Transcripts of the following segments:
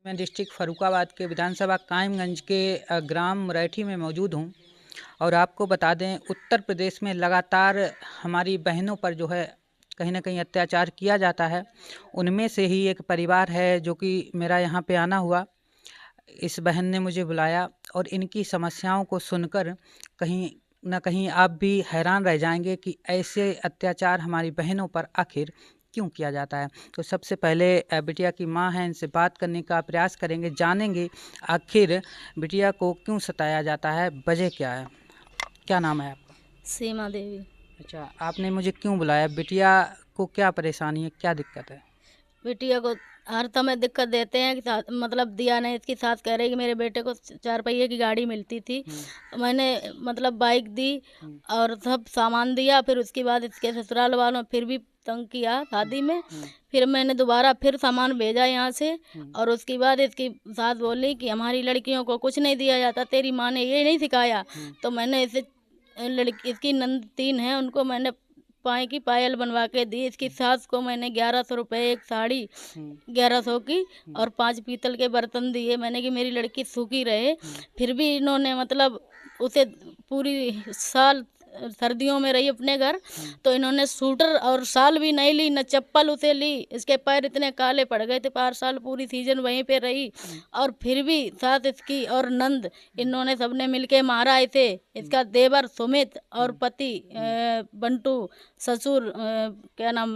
मैं डिस्ट्रिक्ट फर्रुखाबाद के विधानसभा कायमगंज के ग्राम मुरैठी में मौजूद हूँ और आपको बता दें उत्तर प्रदेश में लगातार हमारी बहनों पर जो है कहीं ना कहीं अत्याचार किया जाता है। उनमें से ही एक परिवार है जो कि मेरा यहाँ पे आना हुआ। इस बहन ने मुझे बुलाया और इनकी समस्याओं को सुनकर कहीं ना कहीं आप भी हैरान रह जाएंगे कि ऐसे अत्याचार हमारी बहनों पर आखिर क्यों किया जाता है। तो सबसे पहले बिटिया की माँ है, इनसे बात करने का प्रयास करेंगे, जानेंगे आखिर बिटिया को क्यों सताया जाता है, वजह क्या है। क्या नाम है आपका? सीमा देवी। अच्छा, आपने मुझे क्यों बुलाया? बिटिया को क्या परेशानी है, क्या दिक्कत है? बिटिया को हर समय दिक्कत देते हैं कि मतलब दिया नहीं। इसकी सास कह रही कि मेरे बेटे को 4 पहिए की गाड़ी मिलती थी, तो मैंने मतलब बाइक दी और सब सामान दिया। फिर उसके बाद इसके ससुराल वालों फिर भी तंग किया शादी में। फिर मैंने दोबारा फिर सामान भेजा यहाँ से और उसके बाद इसकी सास बोली कि हमारी लड़कियों को कुछ नहीं दिया जाता, तेरी माँ ने ये नहीं सिखाया। तो मैंने इसे लड़की इसकी नंद 3 है, उनको मैंने पाए की पायल बनवा के दी। इसकी सास को मैंने 1100 रुपये, एक साड़ी 1100 की और 5 पीतल के बर्तन दिए मैंने कि मेरी लड़की सूखी रहे। फिर भी इन्होंने मतलब उसे पूरी साल सर्दियों में रही अपने घर, तो इन्होंने सूटर और शाल भी नहीं ली, न चप्पल उसे ली। इसके पैर इतने काले पड़ गए थे, 5 साल पूरी सीजन वहीं पे रही। और फिर भी सास इसकी और नंद इन्होंने सबने मिलके मारा इसे। इसका देवर सुमित और पति बंटू, ससुर क्या नाम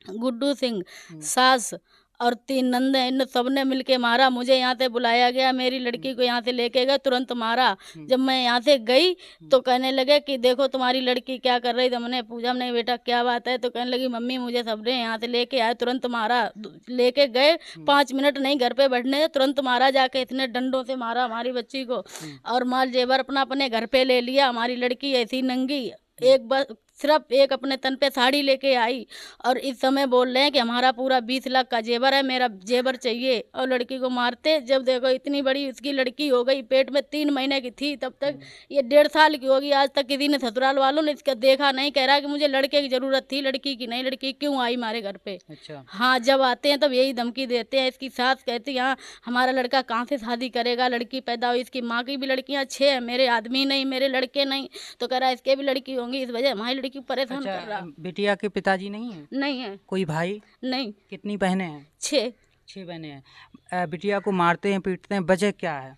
गुड्डू सिंह, सास और 3 नंद हैं, इन सब ने मिलके मारा। मुझे यहाँ से बुलाया गया, मेरी लड़की को यहाँ से लेके गए, तुरंत मारा। जब मैं यहाँ से गई तो कहने लगे कि देखो तुम्हारी लड़की क्या कर रही। तो मैंने पूछा, हमने बेटा क्या बात है? तो कहने लगी मम्मी मुझे सबने यहाँ से लेके आए, तुरंत मारा। लेके गए 5 मिनट नहीं घर पे बैठने, तुरंत मारा जाके। इतने डंडों से मारा हमारी बच्ची को और माल जेवर अपना अपने घर पे ले लिया। हमारी लड़की ऐसी नंगी, एक बस सिर्फ एक अपने तन पे साड़ी लेके आई और इस समय बोल रहे हैं कि हमारा पूरा 20 लाख का जेवर है, मेरा जेवर चाहिए। और लड़की को मारते, जब देखो इतनी बड़ी उसकी लड़की हो गई, पेट में 3 महीने की थी तब तक, ये 1.5 साल की होगी। आज तक किसी ने ससुराल वालों ने इसका देखा नहीं। कह रहा कि मुझे लड़के की जरूरत थी, लड़की की नहीं। लड़की क्यों आई हमारे घर पे? अच्छा। हाँ, जब आते हैं तब यही धमकी देते हैं। इसकी सास कहती हाँ हमारा लड़का कहाँ से शादी करेगा, लड़की पैदा हुई। इसकी माँ की भी लड़कियाँ 6 हैं, मेरे आदमी नहीं, मेरे लड़के नहीं। तो कह रहा है इसके भी लड़की होंगी, इस वजह हमारी लड़की को परेशान कर रहा। बिटिया के पिताजी नहीं है? नहीं है। कोई भाई? नहीं। कितनी बहनें हैं? 6। 6 बहनें हैं। बिटिया को मारते हैं, पीटते हैं, वजह क्या है?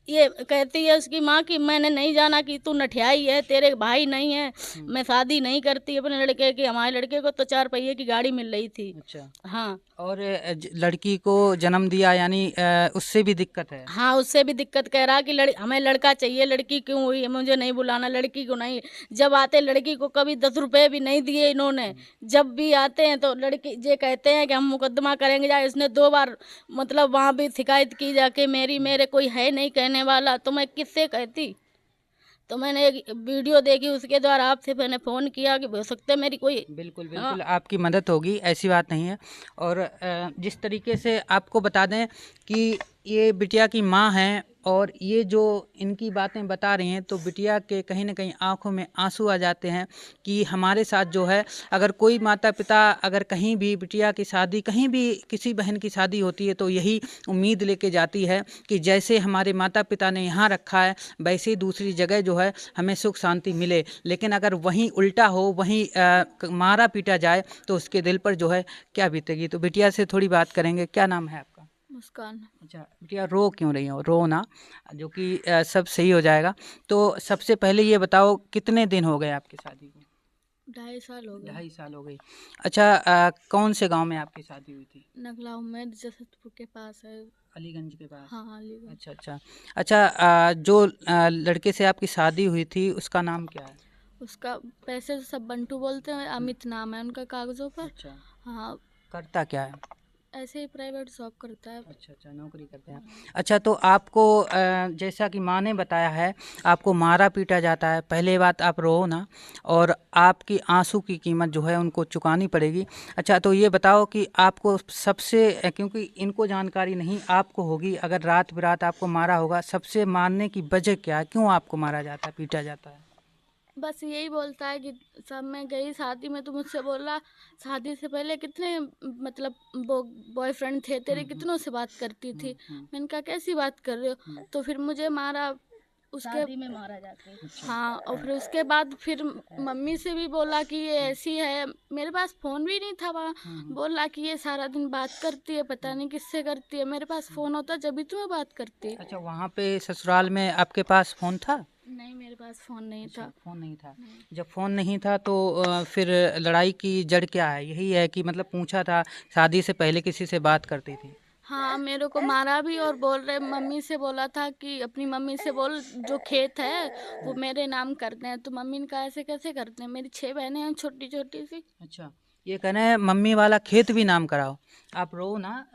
ये कहती है उसकी माँ कि मैंने नहीं जाना कि तू नठियाई है, तेरे भाई नहीं है, मैं शादी नहीं करती अपने लड़के की। हमारे लड़के को तो 4 पहिए की गाड़ी मिल रही थी। अच्छा। हाँ। और लड़की को जन्म दिया यानी उससे भी दिक्कत है? हाँ, उससे भी दिक्कत। कह रहा कि हमें लड़का चाहिए, लड़की क्यों हुई है, मुझे नहीं बुलाना, लड़की को नहीं। जब आते लड़की को कभी 10 रुपए भी नहीं दिए इन्होंने। जब भी आते हैं तो लड़की ये कहते हैं कि हम मुकदमा करेंगे। जाए इसने 2 बार मतलब वहाँ भी शिकायत की जाके, मेरे कोई है नहीं कहने वाला, तो मैं किससे कहती। तो मैंने एक वीडियो देखी, उसके द्वारा आपसे मैंने फ़ोन किया कि हो सकता है मेरी कोई। बिल्कुल हाँ। बिल्कुल आपकी मदद होगी, ऐसी बात नहीं है। और जिस तरीके से आपको बता दें कि ये बिटिया की माँ हैं और ये जो इनकी बातें बता रही हैं, तो बिटिया के कहीं ना कहीं आंखों में आंसू आ जाते हैं कि हमारे साथ जो है, अगर कोई माता पिता अगर कहीं भी बिटिया की शादी, कहीं भी किसी बहन की शादी होती है तो यही उम्मीद लेके जाती है कि जैसे हमारे माता पिता ने यहाँ रखा है वैसे ही दूसरी जगह जो है हमें सुख शांति मिले। लेकिन अगर वहीं उल्टा हो, वहीं मारा पीटा जाए तो उसके दिल पर जो है क्या बीतेगी। तो बिटिया से थोड़ी बात करेंगे। क्या नाम है आपका? मुस्कान। अच्छा बिटिया, रो क्यों रही हो? रो ना, जो कि सब सही हो जाएगा। तो सबसे पहले ये बताओ कितने दिन हो गए आपकी शादी को? 2.5 साल हो गए। 2.5 साल हो गई। अच्छा, कौन से गांव में आपकी शादी हुई थी? नगला उम्मेद जसतपुर के पास है। अलीगंज के पास? हाँ, अलीगढ़। अच्छा अच्छा। अच्छा, जो लड़के से आपकी शादी हुई थी उसका नाम क्या है? उसका पैसे से सब बंटू बोलते हैं, अमित नाम है उनका कागजों पर। अच्छा। हाँ। करता क्या है? ऐसे ही प्राइवेट जॉब करता है। अच्छा अच्छा, नौकरी करते हैं। अच्छा, तो आपको जैसा कि माँ ने बताया है, आपको मारा पीटा जाता है। पहले बात, आप रो ना, और आपकी आंसू की कीमत जो है उनको चुकानी पड़ेगी। अच्छा, तो ये बताओ कि आपको सबसे क्योंकि इनको जानकारी नहीं, आपको होगी, अगर रात बिरात आपको मारा होगा, सबसे मारने की वजह क्या है? क्यों आपको मारा जाता है, पीटा जाता है? बस यही बोलता है कि सब मैं गई शादी में तो मुझसे बोला शादी से पहले कितने मतलब वो बॉयफ्रेंड थे तेरे, कितनों से बात करती थी। मैंने कहा कैसी बात कर रहे हो, तो फिर मुझे मारा उसके शादी में मारा जाके। हाँ, और फिर उसके बाद फिर मम्मी से भी बोला कि ये ऐसी है। मेरे पास फ़ोन भी नहीं था वहाँ। बोला कि ये सारा दिन बात करती है, पता नहीं किससे करती है। मेरे पास फ़ोन होता जब भी तो मैं बात करती। अच्छा, वहाँ पे ससुराल में आपके पास फ़ोन था? नहीं, मेरे पास फ़ोन नहीं अच्छा, था। फ़ोन नहीं था। नहीं। जब फ़ोन नहीं था तो फिर लड़ाई की जड़ क्या है? यही है कि मतलब पूछा था, शादी से पहले किसी से बात करती थी? हाँ, मेरे को मारा भी और बोल रहे मम्मी से बोला था कि अपनी मम्मी से बोल जो खेत है वो मेरे नाम करते हैं। तो मम्मी ने कहा ऐसे कैसे करते हैं, मेरी 6 बहनें हैं छोटी-छोटी सी। अच्छा, ये कह रहे हैं मम्मी वाला खेत भी नाम कराओ। आप रो ना,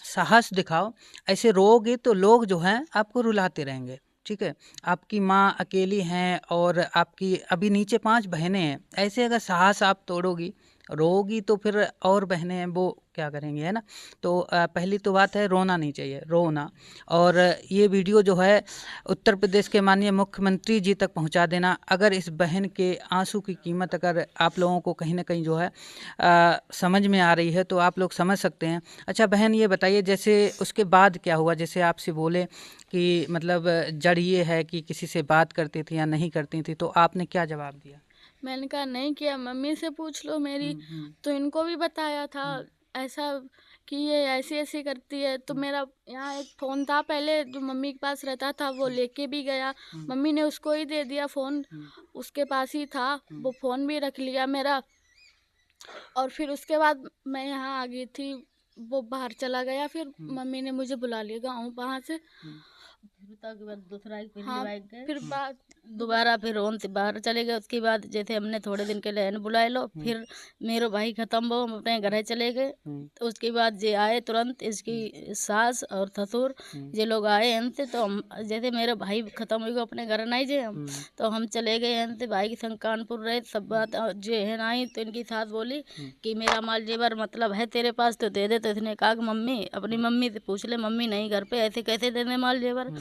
साहस दिखाओ। ऐसे रोओगे तो लोग जो हैं आपको रुलाते रहेंगे, ठीक है? आपकी माँ अकेली हैं और आपकी अभी नीचे 5 बहनें हैं। ऐसे अगर साहस आप तोड़ोगी, रोओगी तो फिर और बहनें हैं वो क्या करेंगी, है ना? तो पहली तो बात है रोना नहीं चाहिए, रो ना। और ये वीडियो जो है उत्तर प्रदेश के माननीय मुख्यमंत्री जी तक पहुंचा देना। अगर इस बहन के आंसू की कीमत अगर आप लोगों को कहीं न कहीं जो है समझ में आ रही है तो आप लोग समझ सकते हैं। अच्छा बहन, ये बताइए जैसे उसके बाद क्या हुआ? जैसे आपसे बोले कि मतलब जड़ ये है कि किसी से बात करती थी या नहीं करती थी, तो आपने क्या जवाब दिया? मैंने कहा नहीं किया, मम्मी से पूछ लो मेरी। तो इनको भी बताया था ऐसा कि ये ऐसी-ऐसी करती है। तो मेरा यहाँ एक फ़ोन था पहले जो मम्मी के पास रहता था, वो लेके भी गया। मम्मी ने उसको ही दे दिया फ़ोन, उसके पास ही था, वो फ़ोन भी रख लिया मेरा। और फिर उसके बाद मैं यहाँ आ गई थी, वो बाहर चला गया। फिर मम्मी ने मुझे बुला लिया गाँव वहाँ से। फिर उसके बाद दूसरा एक पिछली हाँ, बाइक गए, फिर बात दोबारा फिर ओम से बाहर चले गए। उसके बाद जैसे हमने थोड़े दिन के लिए एन बुलाए लो, फिर मेरो भाई खत्म हो, हम अपने घर चले गए। तो उसके बाद जे आए तुरंत, इसकी सास और ससुर ये लोग आए एन से। तो हम जैसे मेरे भाई खत्म हो गए अपने घर नहीं जे हम, तो हम चले गए एन से। भाई की संग कानपुर रहे सब बात और जे है नहीं। तो इनकी सास बोली कि मेरा माल जेवर मतलब है तेरे पास तो दे दे। तो इसने कहा कि मम्मी अपनी मम्मी से पूछ ले, मम्मी नहीं घर पे, ऐसे कैसे दे दे माल जेवर।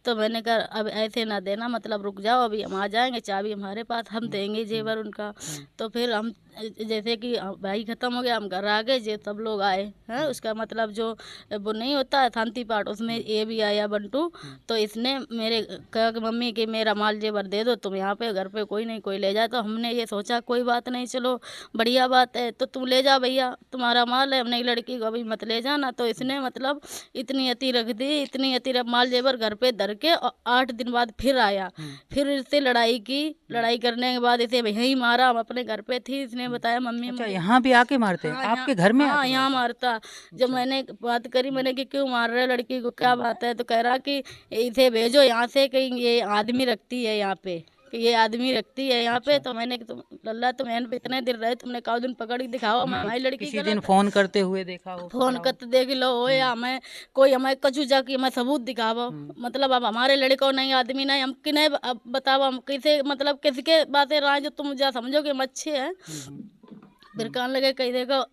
तो मैंने कहा अब ऐसे ना देना, मतलब रुक जाओ, अभी हम आ जाएंगे, चाबी हमारे पास, हम देंगे जेवर उनका। तो फिर हम जैसे कि भाई ख़त्म हो गया, हम घर आ गए, जे सब लोग आए हैं। उसका मतलब जो वो नहीं होता है शांति पाठ, उसमें ये भी आया बंटू। तो इसने मेरे कहा कि मम्मी कि मेरा माल जेवर दे दो, तुम यहाँ पे घर पे कोई नहीं कोई ले जाए। तो हमने ये सोचा कोई बात नहीं, चलो बढ़िया बात है, तो तुम ले जा भैया, तुम्हारा माल है, अपनी लड़की को अभी मत ले जाना। तो इसने मतलब इतनी अति रख दी, इतनी अति माल जेवर घर पे धर के। और 8 दिन बाद फिर आया, फिर इससे लड़ाई की। लड़ाई करने के बाद इसे यहीं मारा। हम अपने घर पे थी, इसने बताया मम्मी अच्छा, मुझे। यहाँ भी आके मारते हैं? हाँ, आपके घर में हाँ, आके यहाँ मारते हैं? मारता। जब मैंने बात करी, मैंने कि क्यों मार रहे हो लड़की को, क्या बात है? तो कह रहा कि इसे भेजो यहाँ से, कहीं ये आदमी रखती है यहाँ पे, कि ये आदमी रखती है यहाँ पे। तो मैंने कि तुम लल्ला तुम यहाँ पे इतने दिन रहे, तुमने कौ दिन पकड़ के दिखाओ हमारी लड़की किसी दिन गलत है। फ़ोन करते हुए देखा हो, फोन पकड़ा हो? करते देख लो हो या हमें कोई हमें कछु जाके हमें सबूत दिखावो। मतलब अब हमारे लड़को नहीं, आदमी नहीं, हम किन्हें अब बताओ, हम किसे मतलब किसके बातें राय जो तुम जा समझो कि हम अच्छे हैं। फिर कहने लगे कहीं देखो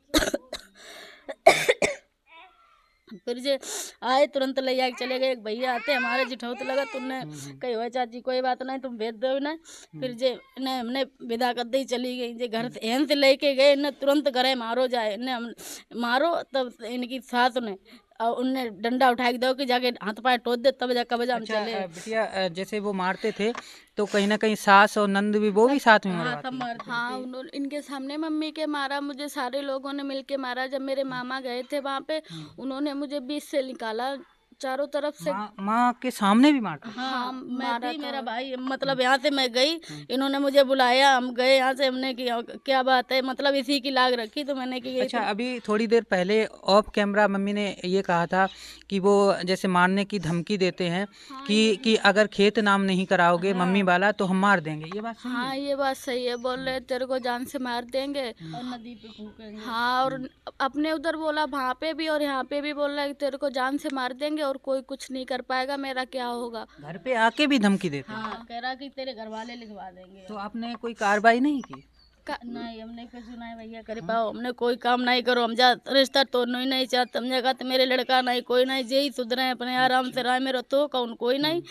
फिर जे आए तुरंत ले जाके चले गए। एक भैया आते हमारे जिठौत लगा, तुमने कही हो चाची कोई बात नहीं, तुम भेज दो ना। फिर जे इन्हें हमने विदा कर दी, चली गई। जे घर से एहन से लेके गए, इन्हें तुरंत घरे मारो जाए, इन्हें हम मारो। तब इनकी सास ने और उनने डंडा उठा के दो कि जाके हाथ पाए टोच दे, तब जाकर बजा हम अच्छा चले। बिटिया, जैसे वो मारते थे तो कहीं न कहीं सास और नंद भी वो भी साथ में हाँ सब मरवाती? मारते हाँ, उन्होंने इनके सामने मम्मी के मारा, मुझे सारे लोगों ने मिलके मारा। जब मेरे मामा गए थे वहाँ पे, उन्होंने मुझे बीच से निकाला चारों तरफ से। माँ के सामने भी मारते थे? हाँ, मैं मारा थी, था। मेरा भाई, मतलब यहाँ से मैं गई, इन्होंने मुझे बुलाया, हम गए यहाँ से। हमने कि क्या बात है, मतलब इसी की लाग रखी। तो मैंने कि ये अच्छा, अभी थोड़ी देर पहले ऑफ कैमरा मम्मी ने ये कहा था कि वो जैसे मारने की धमकी देते हैं कि अगर खेत नाम नहीं कराओगे मम्मी वाला तो हम मार देंगे, ये बात सही है? हाँ, ये बात सही है। बोल रहे तेरे को जान से मार देंगे। और नदी पे फूकेंगे। हाँ, और अपने उधर बोला वहाँ पे भी और यहाँ पे भी बोल रहा है कि तेरे को जान से मार देंगे और कोई कुछ नहीं कर पाएगा, मेरा क्या होगा। घर पे आके भी धमकी देते हैं? हाँ, कह रहा कि तेरे घर वाले लिखवा देंगे। तो आपने कोई कार्रवाई नहीं की? नहीं, हमने कुछ नहीं भैया कर पाओ, हमने कोई काम नहीं करो, हम जा रिश्ता तोड़ना ही नहीं चाहते। हमने कहा तो मेरे लड़का नहीं कोई नहीं, जे ही सुधरे अपने आराम से रहे, मेरा तो कौन कोई नहीं।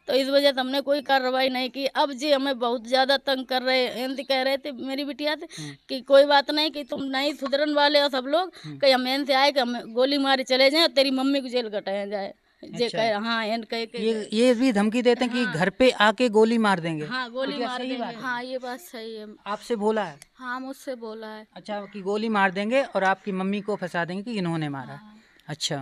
तो इस वजह से हमने कोई कार्रवाई नहीं की। अब जी हमें बहुत ज़्यादा तंग कर रहे हैं। एंत कह रहे थे मेरी बिटिया से कि कोई बात नहीं कि तुम नहीं सुधरन वाले हो सब लोग, कि हम एन से आए कि हम गोली मारे चले जाएं और तेरी मम्मी को जेल कटाया जाए। जे अच्छा। कह हाँ एन कह के ये भी धमकी देते हैं कि घर पे आके गोली मार देंगे। हाँ गोली क्या मार सही देंगे। बात है? हाँ ये बात सही है। आपसे बोला है? हाँ मुझसे बोला है। अच्छा, कि गोली मार देंगे और आपकी मम्मी को फंसा देंगे कि इन्होंने मारा है। हाँ। अच्छा।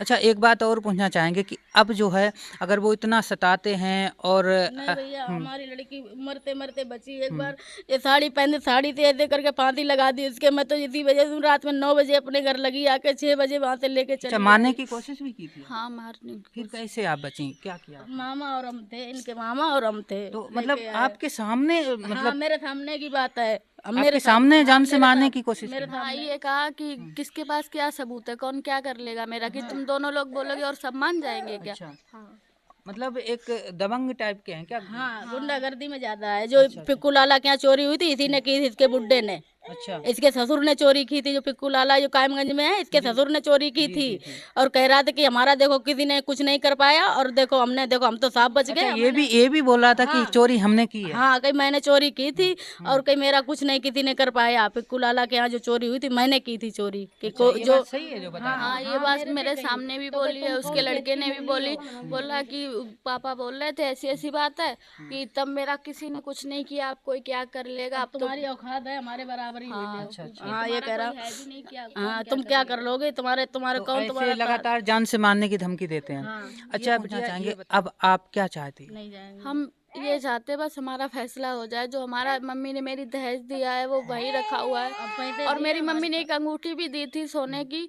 अच्छा, एक बात और पूछना चाहेंगे कि अब जो है अगर वो इतना सताते हैं और नहीं भैया हमारी लड़की मरते मरते बची। एक बार ये साड़ी पहने, साड़ी से ऐसे करके फांसी लगा दी उसके। मैं तो इसी वजह से रात में 9 बजे अपने घर लगी, आके 6 बजे वहाँ से लेके अच्छा, चली मारने आई। की कोशिश भी की थी? हाँ मारने की फिर कोशिश। कैसे आप बची? क्या किया आपने? मामा और हम थे, इनके मामा और हम थे। तो मतलब लेके आए। आपके सामने हाँ मतलब मेरे सामने की बात है। अब आपके सामने हाँ, जान से मेरे मारने साथ- की कोशिश मेरे की? हाँ सामने ये कहा कि किसके पास क्या सबूत है, कौन क्या कर लेगा मेरा, कि तुम दोनों लोग बोलोगे और सब मान जाएंगे क्या? अच्छा, हाँ मतलब एक दबंग टाइप के हैं क्या? हाँ गुंडागर्दी में ज्यादा है। जो पिक्कू लाला के यहाँ चोरी हुई थी इसी ने की थी, इसके बुड्ढे ने। अच्छा। इसके ससुर ने चोरी की थी। जो पिक्कू लाला जो कायमगंज में है, इसके ससुर ने चोरी की थी। और कह रहा था कि हमारा देखो किसी ने कुछ नहीं कर पाया और देखो हमने, देखो हम तो साफ बच अच्छा, गए। ये भी बोल रहा था कि हाँ। चोरी हमने की है। हाँ कहीं मैंने चोरी की थी और कहीं मेरा कुछ नहीं किसी ने कर पाया। पिक्कू लाला के यहाँ जो चोरी हुई थी मैंने की थी चोरी कि अच्छा, ये जो बात सही है जो बता रहे हाँ हैं? ये बात मेरे सामने भी बोली है, उसके लड़के ने भी बोली, बोला कि पापा बोल रहे थे ऐसी ऐसी बात है कि तब मेरा किसी ने कुछ नहीं किया, आप कोई क्या कर लेगा, अब तो तुम्हारी औकात है हमारे बराबर ही हुई हाँ, थी। अच्छा। हाँ ये कह रहा है भी नहीं क्या हाँ तुम क्या कर लोगे, तुम्हारे तुम्हारे तो कौन ऐसे तुम्हारा लगातार जान से मारने की धमकी देते हैं। हाँ अच्छा, पूछना चाहेंगे अब आप क्या चाहती हैं? नहीं जाएंगे। हम ये चाहते बस हमारा फैसला हो जाए। जो हमारा मम्मी ने मेरी दहेज दिया है वो वहीं रखा हुआ है, और मेरी मम्मी ने एक अंगूठी भी दी थी सोने की,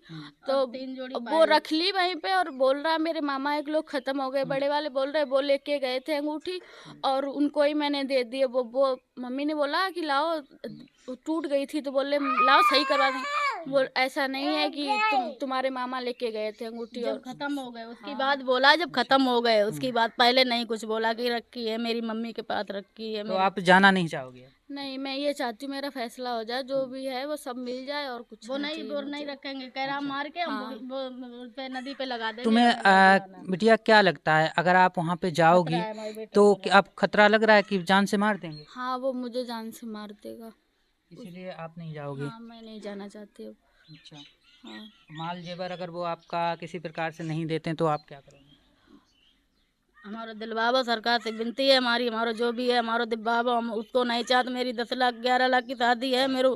तो 3 जोड़ी वो रख ली वहीं पे। और बोल रहा मेरे मामा एक लोग खत्म हो गए, बड़े वाले बोल रहे वो लेके गए थे अंगूठी और उनको ही मैंने दे दी। वो मम्मी ने बोला कि लाओ, वो टूट गई थी तो बोले लाओ सही करवा दें। वो ऐसा नहीं है कि तुम्हारे मामा लेके गए थे अंगूठी। और जब खत्म हो गए उसकी बात बोला, जब खत्म हो गए उसकी बात, पहले नहीं कुछ बोला कि रखी है मेरी मम्मी के पास रखी है तो मेरी। आप जाना नहीं चाहोगे? नहीं, मैं ये चाहती हूँ मेरा फैसला हो जाए, जो भी है वो सब मिल जाए और कुछ वो नहीं नहीं चाहिए वो मुझे। नहीं रखेंगे, कह रहा मार के हम वो पे नदी पे लगा देंगे। तुम्हें बिटिया क्या लगता है अगर आप वहाँ पे जाओगी तो क्या आप खतरा लग रहा है कि जान से मार देंगे? हाँ वो मुझे जान से मार देगा, इसीलिए आप नहीं जाओगे? हाँ मैं नहीं जाना चाहती अब। अच्छा। हाँ माल जेवर अगर वो आपका किसी प्रकार से नहीं देते तो आप क्या करोगे? हमारा दिल बाबा सरकार से विनती है हमारी, हमारा जो भी है हमारा दिल बाबा, हम उसको नहीं चाहते। मेरी 10 लाख 11 लाख की शादी है, मेरे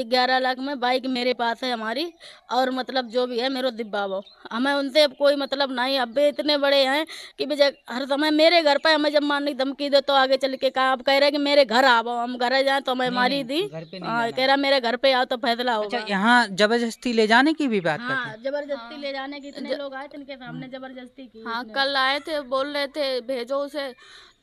11 लाख में बाइक मेरे पास है हमारी, और मतलब जो भी है मेरे दिल बाबा, हमें उनसे अब कोई मतलब नहीं। अब भी इतने बड़े हैं कि बेचारे हर समय मेरे घर पर हमें जब मारने की धमकी दे तो आगे चल के कहा, अब कह रहे कि मेरे घर आओ, हम घर जाए तो हमें मारी दी। घर पे नहीं हाँ जाना कह रहा मेरे घर पे आओ तो फैसला अच्छा, होगा। यहाँ जबरदस्ती ले जाने की भी बात करते हाँ हैं? जबरदस्ती ले जाने के इतने लोग आए थे, इनके सामने जबरदस्ती की। हाँ कल आए थे, बोल रहे थे भेजो उसे,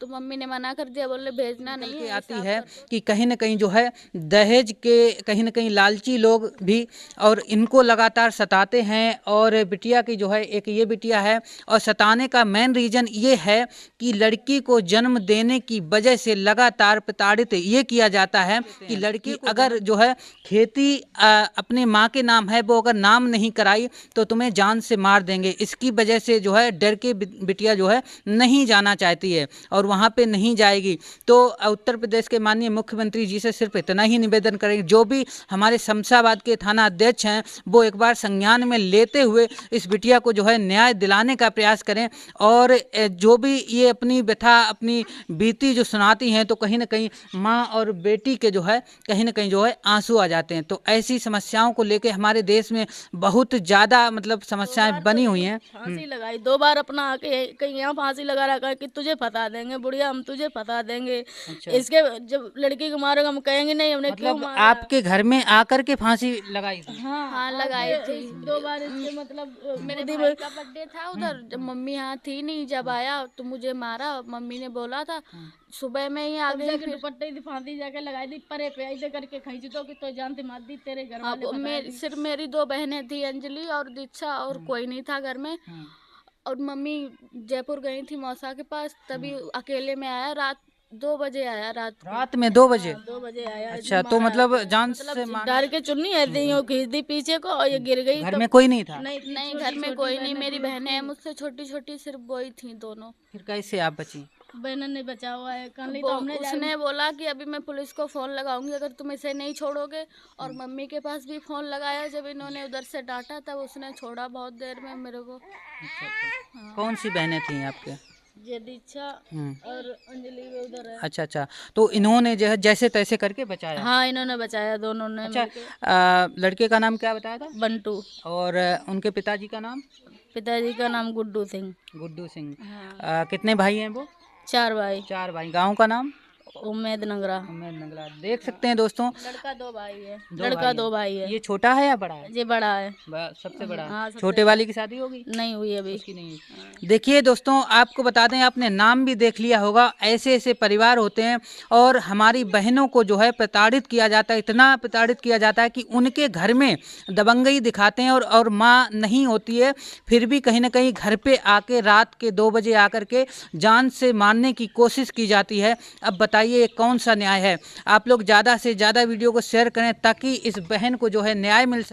तो मम्मी ने मना कर दिया, बोले भेजना नहीं के है। आती है कि कहीं न कहीं जो है दहेज के कहीं न कहीं लालची लोग भी और इनको लगातार सताते हैं। और बिटिया की जो है एक ये बिटिया है और सताने का मेन रीज़न ये है कि लड़की को जन्म देने की वजह से लगातार प्रताड़ित ये किया जाता है कि लड़की अगर जो है खेती अपने माँ के नाम है, वो अगर नाम नहीं कराई तो तुम्हें जान से मार देंगे। इसकी वजह से जो है डर के बिटिया जो है नहीं जाना चाहती है और वहाँ पे नहीं जाएगी। तो उत्तर प्रदेश के माननीय मुख्यमंत्री जी से सिर्फ इतना ही निवेदन करेंगे, जो भी हमारे शमशाबाद के थाना अध्यक्ष हैं वो एक बार संज्ञान में लेते हुए इस बिटिया को जो है न्याय दिलाने का प्रयास करें। और जो भी ये अपनी व्यथा अपनी बीती जो सुनाती हैं तो कहीं ना कहीं माँ और बेटी के जो है कहीं ना कहीं जो है आंसू आ जाते हैं। तो ऐसी समस्याओं को लेकर हमारे देश में बहुत ज़्यादा मतलब समस्याएं बनी हुई हैं। फांसी लगाई 2 बार अपना आके कहीं यहाँ फांसी लगा रखा कि तुझे फंसा देंगे बुढ़िया, हम तुझे फंसा देंगे। अच्छा। इसके जब लड़की को मारेगा हम कहेंगे नहीं हमने क्यों मतलब मारा। आपके घर में आकर के फांसी लगाई थी? हाँ लगाई थी। 2 बार इसके मतलब मेरे बुद्धि भाई में का बर्थडे था उधर, जब मम्मी यहाँ थी नहीं, जब आया तो मुझे मारा। मम्मी ने बोला था सुबह में ही आ गई। फिर दुपट्टे की फांसी जाके लगाई दी परे पे ऐसे करके खींच दो कि तो जान से मार दी तेरे घर वाले अब सिर्फ मेरी 2 बहनें थी, अंजलि और दीक्षा, और कोई नहीं था घर में। और मम्मी जयपुर गई थी मौसा के पास, तभी अकेले में आया। रात 2 बजे आया रात को। रात में 2 बजे? 2 बजे आया। अच्छा, तो मतलब जान से डर के चुन्नी ऐसे ही खींच दी पीछे को और ये गिर गई। घर में कोई नहीं था? नहीं, घर में कोई नहीं, मेरी बहनें हैं मुझसे छोटी-छोटी, सिर्फ वही थी दोनों। फिर कैसे आप बची? बहन ने बचा हुआ है। कल नहीं वो तो हमने उसने बोला कि अभी मैं पुलिस को फ़ोन लगाऊंगी अगर तुम इसे नहीं छोड़ोगे, और मम्मी के पास भी फ़ोन लगाया। जब इन्होंने उधर से डांटा तब उसने छोड़ा बहुत देर में मेरे को। अच्छा। कौन सी बहनें थी आपके? ये दीक्षा और अंजलि भी उधर है। अच्छा, तो इन्होंने जो है जैसे तैसे करके बचाया? हाँ, इन्होंने बचाया, दोनों ने अच्छा, मिलके। लड़के का नाम क्या बताया था? बंटू। और उनके पिताजी का नाम? पिताजी का नाम गुड्डू सिंह। गुड्डू सिंह। हाँ। कितने भाई हैं वो? 4 भाई। 4 भाई। गांव का नाम? उम्मेद नगरा। उम्मेद नगला। देख सकते हैं दोस्तों, लड़का 2 भाई है। दो लड़का भाई 2 हैं। भाई है। ये छोटा है या बड़ा है? ये बड़ा है। सबसे बड़ा है। हाँ, सबसे छोटे वाली की शादी होगी? नहीं हुई अभी। उसकी नहीं हुई। देखिए दोस्तों, आपको बता दें, आपने नाम भी देख लिया होगा, ऐसे ऐसे परिवार होते हैं और हमारी बहनों को जो है प्रताड़ित किया जाता है, इतना प्रताड़ित किया जाता है कि उनके घर में दबंगई दिखाते हैं और माँ नहीं होती है, फिर भी कहीं ना कहीं घर पे आके रात के 2 बजे आकर के जान से मारने की कोशिश की जाती है। अब बताइए ये कौन सा न्याय है? आप लोग ज़्यादा से ज़्यादा वीडियो को शेयर करें ताकि इस बहन को जो है न्याय मिल सके।